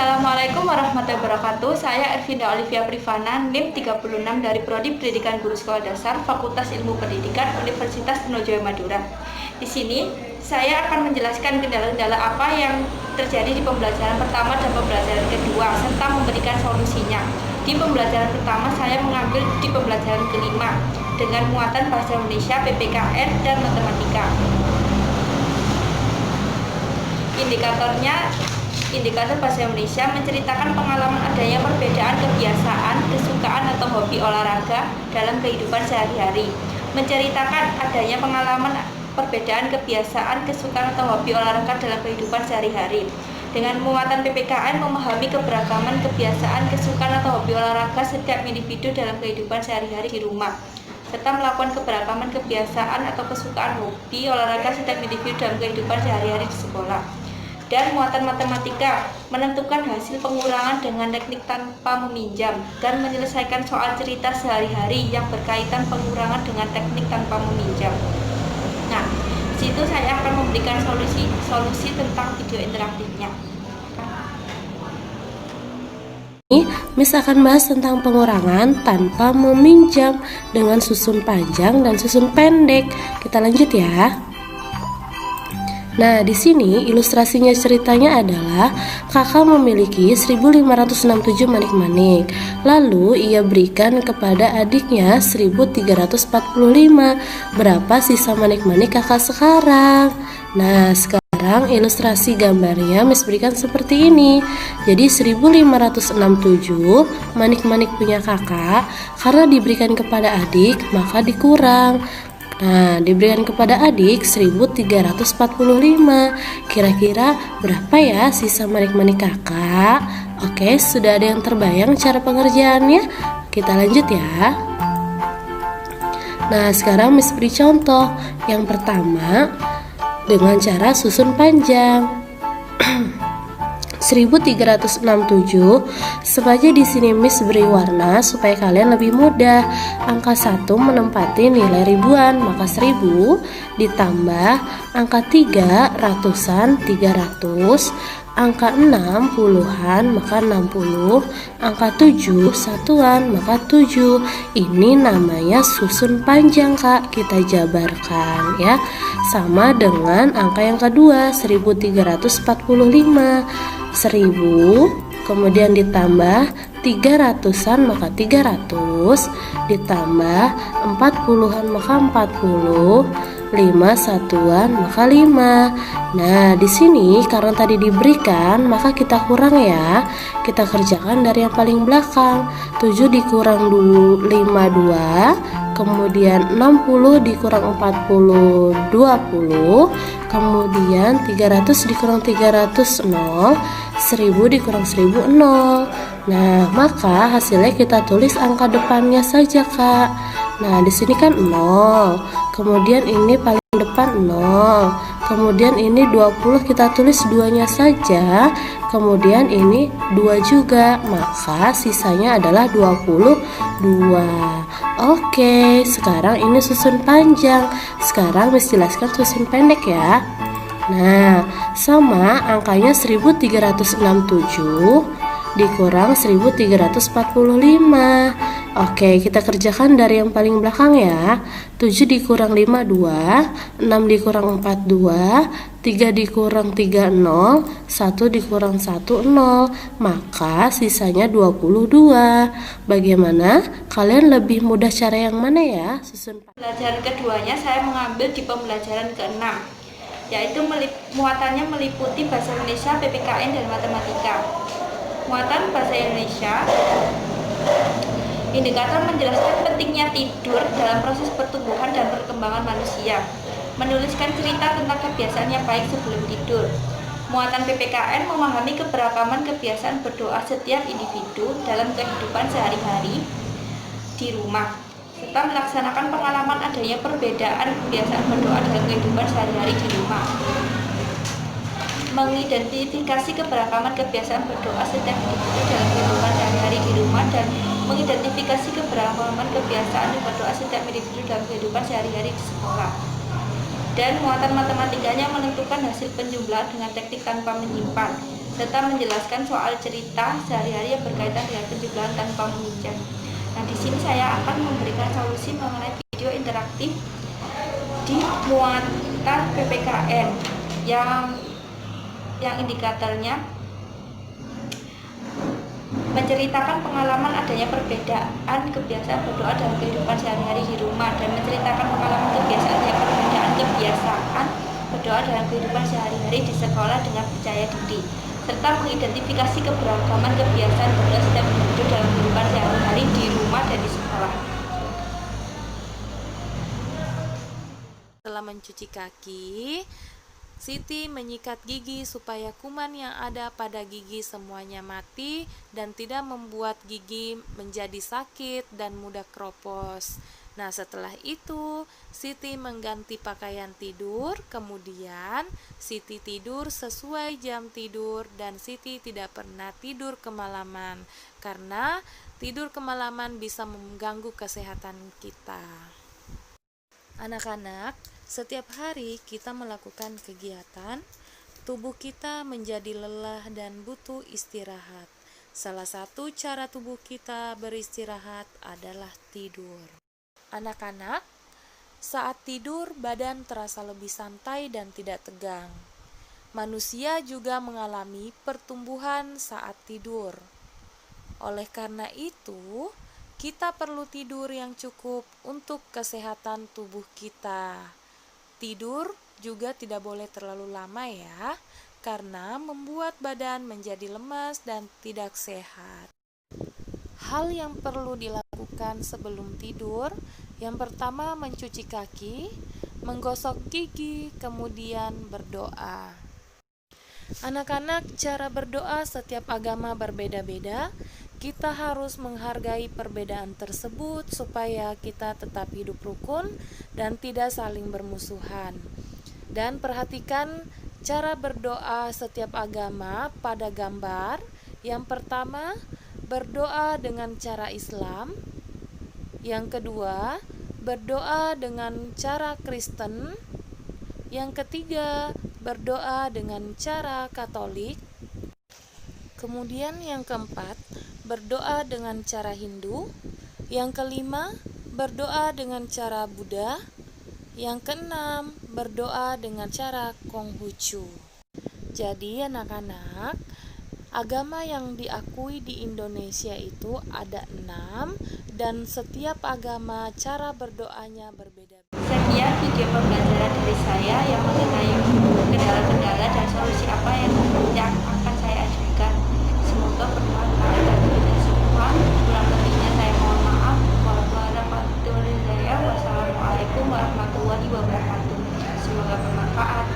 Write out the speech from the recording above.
Assalamualaikum warahmatullahi wabarakatuh. Saya Ervinda Olivia Privana, NIM 36 dari Prodi Pendidikan Guru Sekolah Dasar, Fakultas Ilmu Pendidikan, Universitas Trunojoyo Madura. Di sini saya akan menjelaskan kendala-kendala apa yang terjadi di pembelajaran pertama dan pembelajaran kedua, serta memberikan solusinya. Di pembelajaran pertama saya mengambil di pembelajaran kelima dengan muatan bahasa Indonesia, PPKN, dan matematika. Indikator bahasa Indonesia menceritakan pengalaman adanya perbedaan kebiasaan, kesukaan atau hobi olahraga dalam kehidupan sehari-hari. Menceritakan adanya pengalaman perbedaan kebiasaan, kesukaan atau hobi olahraga dalam kehidupan sehari-hari. Dengan muatan PPKN memahami keberagaman kebiasaan, kesukaan atau hobi olahraga setiap individu dalam kehidupan sehari-hari di rumah, serta melakukan keberagaman kebiasaan atau kesukaan hobi olahraga setiap individu dalam kehidupan sehari-hari di sekolah. Dan muatan matematika menentukan hasil pengurangan dengan teknik tanpa meminjam dan menyelesaikan soal cerita sehari-hari yang berkaitan pengurangan dengan teknik tanpa meminjam. Nah, di situ saya akan memberikan solusi tentang video interaktifnya. Miss akan bahas tentang pengurangan tanpa meminjam dengan susun panjang dan susun pendek. Kita lanjut ya. Nah, di sini ilustrasinya ceritanya adalah kakak memiliki 1567 manik-manik. Lalu ia berikan kepada adiknya 1345. Berapa sisa manik-manik kakak sekarang? Nah, sekarang ilustrasi gambarnya Miss berikan seperti ini. Jadi 1567 manik-manik punya kakak, karena diberikan kepada adik maka dikurang. Nah, diberikan kepada adik 1345. Kira-kira berapa ya sisa manik-manik kakak? Oke, sudah ada yang terbayang cara pengerjaannya? Kita lanjut ya. Nah, sekarang Miss beri contoh. Yang pertama, dengan cara susun panjang. 1367. Sengaja di sini Miss beri warna supaya kalian lebih mudah. Angka 1 menempati nilai ribuan, maka 1000 ditambah angka 3 ratusan 300, angka 6 puluhan maka 60, angka 7 satuan maka 7. Ini namanya susun panjang, Kak. Kita jabarkan ya. Sama dengan angka yang kedua 1345. 1000 kemudian ditambah 300-an maka 300, ditambah 40-an maka 40, 5 satuan maka 5. Nah, di sini karena tadi diberikan maka kita kurang ya. Kita kerjakan dari yang paling belakang. 7 dikurang 5 2, kemudian 60 dikurang 40 20, kemudian 300 dikurang 300 0, 1000 dikurang 1000 0. Nah, maka hasilnya kita tulis angka depannya saja, Kak. Nah, di sini kan 0. Kemudian ini paling depan 0. Kemudian ini 20 kita tulis 2-nya saja. Kemudian ini 2 juga. Maka sisanya adalah 22. Oke, sekarang ini susun panjang. Sekarang Miss jelaskan susun pendek ya. Nah, sama angkanya 1367 dikurang 1345. Oke, kita kerjakan dari yang paling belakang ya. 7 dikurang 5 2, 6 dikurang 4 2, 3 dikurang 3 0, 1 dikurang 1 0. Maka sisanya 22. Bagaimana? Kalian lebih mudah cara yang mana ya? Susun pembelajaran keduanya saya mengambil di pembelajaran ke-6, yaitu muatannya meliputi bahasa Indonesia, PPKN, dan matematika. Muatan bahasa Indonesia, indikator menjelaskan pentingnya tidur dalam proses pertumbuhan dan perkembangan manusia. Menuliskan cerita tentang kebiasaan yang baik sebelum tidur. Muatan PPKN memahami keberagaman kebiasaan berdoa setiap individu dalam kehidupan sehari-hari di rumah, serta melaksanakan pengalaman adanya perbedaan kebiasaan berdoa dalam kehidupan sehari-hari di rumah. Mengidentifikasi keberagaman kebiasaan berdoa setiap individu dalam kehidupan sehari-hari di rumah dan mengidentifikasi keberagaman kebiasaan berdoa setiap individu dalam kehidupan sehari-hari di sekolah. Dan muatan matematikanya menentukan hasil penjumlahan dengan teknik tanpa menyimpan. serta menjelaskan soal cerita sehari-hari yang berkaitan dengan penjumlahan tanpa menghujat. Nah, di sini saya akan memberikan solusi mengenai video interaktif di muatan PPKN yang indikatornya menceritakan pengalaman adanya perbedaan kebiasaan berdoa dalam kehidupan sehari-hari di rumah, dan menceritakan pengalaman perbedaan kebiasaan berdoa dalam kehidupan sehari-hari di sekolah dengan percaya diri, serta mengidentifikasi keberagaman kebiasaan berdoa setiap individu dalam kehidupan sehari-hari di rumah dan di sekolah. Setelah mencuci kaki, Siti menyikat gigi supaya kuman yang ada pada gigi semuanya mati dan tidak membuat gigi menjadi sakit dan mudah keropos. Nah, setelah itu Siti mengganti pakaian tidur, kemudian Siti tidur sesuai jam tidur dan Siti tidak pernah tidur kemalaman karena tidur kemalaman bisa mengganggu kesehatan kita. Anak-anak, setiap hari kita melakukan kegiatan, tubuh kita menjadi lelah dan butuh istirahat. Salah satu cara tubuh kita beristirahat adalah tidur. Anak-anak, saat tidur badan terasa lebih santai dan tidak tegang. Manusia juga mengalami pertumbuhan saat tidur. Oleh karena itu, kita perlu tidur yang cukup untuk kesehatan tubuh kita. Tidur juga tidak boleh terlalu lama ya, karena membuat badan menjadi lemas dan tidak sehat. Hal yang perlu dilakukan sebelum tidur, yang pertama mencuci kaki, menggosok gigi, kemudian berdoa. Anak-anak, cara berdoa setiap agama berbeda-beda. Kita harus menghargai perbedaan tersebut supaya kita tetap hidup rukun dan tidak saling bermusuhan. Dan perhatikan cara berdoa setiap agama pada gambar. Yang pertama, berdoa dengan cara Islam. Yang kedua, berdoa dengan cara Kristen. Yang ketiga, berdoa dengan cara Katolik. Kemudian yang keempat, berdoa dengan cara Hindu. Yang kelima, berdoa dengan cara Buddha. Yang keenam, berdoa dengan cara Konghucu. Jadi anak-anak, agama yang diakui di Indonesia itu ada 6, dan setiap agama cara berdoanya berbeda. Sekian video pembelajaran dari saya yang mengenai kendala-kendala dan solusi apa yang akan saya ajukan. Semoga bermanfaat bagi kita semua. Kurang lebihnya saya mohon maaf. Wassalamualaikum warahmatullahi wabarakatuh. Semoga bermanfaat.